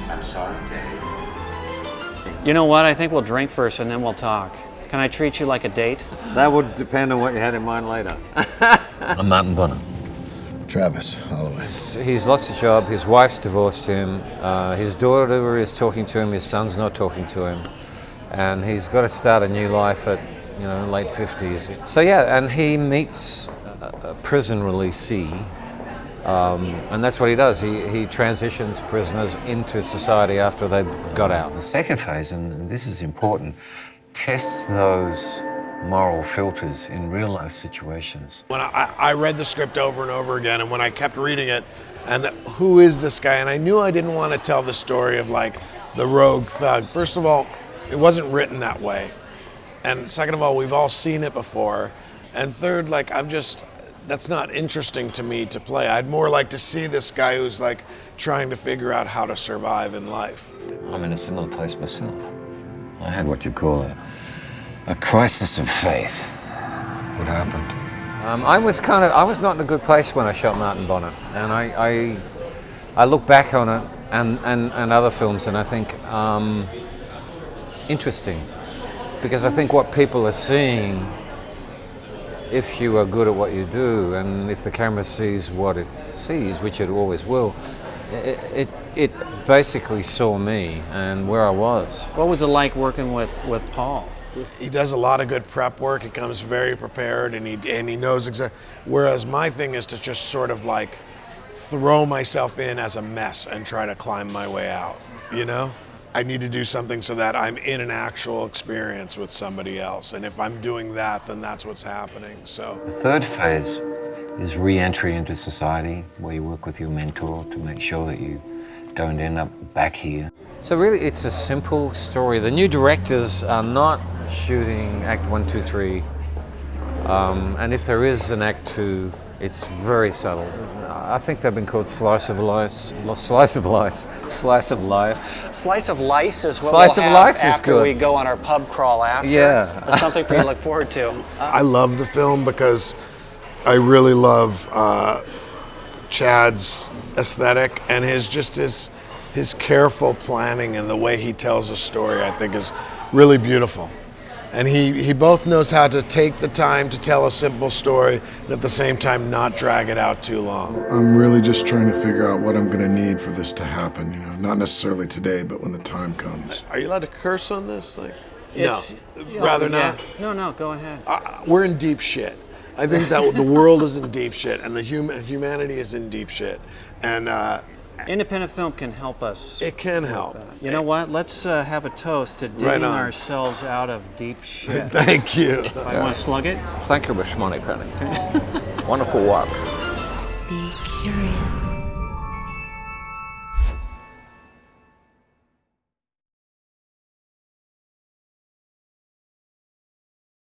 I'm sorry, Dave. You know what? I think we'll drink first and then we'll talk. Can I treat you like a date? That would depend on what you had in mind later. I'm Martin Bonner. Travis Holloway. He's lost his job, his wife's divorced him, his daughter is talking to him, his son's not talking to him, and he's got to start a new life at, late 50s. So yeah, and he meets a prison releasee, and that's what he does. He transitions prisoners into society after they've got out. The second phase, and this is important, tests those moral filters in real life situations. When I read the script over and over again, and when I kept reading it, and who is this guy? And I knew I didn't want to tell the story of like the rogue thug. First of all, it wasn't written that way. And second of all, we've all seen it before. And third, like that's not interesting to me to play. I'd more like to see this guy who's like trying to figure out how to survive in life. I'm in a similar place myself. I had what you call a crisis of faith. What happened? I was not in a good place when I shot Martin Bonner, and I look back on it and other films, and I think interesting, because I think what people are seeing, if you are good at what you do, and if the camera sees what it sees, which it always will, it basically saw me and where I was. What was it like working with Paul? He does a lot of good prep work. He comes very prepared, and he knows exactly. Whereas my thing is to just sort of like throw myself in as a mess and try to climb my way out. I need to do something so that I'm in an actual experience with somebody else, and if I'm doing that, then that's what's happening. So The third phase is re-entry into society, where you work with your mentor to make sure that you don't end up back here. So really, it's a simple story. The new directors are not shooting Act 1, 2, 3, and if there is an Act 2, it's very subtle. I think they've been called Slice of Life. Slice of lice is what Slice we'll of have lice is after good. we go on our pub crawl after. Yeah. That's something for you to look forward to. I love the film because I really love Chad's aesthetic, and his careful planning and the way he tells a story, I think, is really beautiful. And he both knows how to take the time to tell a simple story and at the same time not drag it out too long. I'm really just trying to figure out what I'm going to need for this to happen, not necessarily today, but when the time comes. Are you allowed to curse on this? It's- rather yeah. not? No, go ahead. We're in deep shit. I think that the world is in deep shit, and the humanity is in deep shit. And Independent film can help us. it can help. You know what? Let's have a toast to digging Right on. ourselves out of deep shit. Thank you. I want to slug it. Thank you, Miss Moneypenny. Wonderful work. Be curious.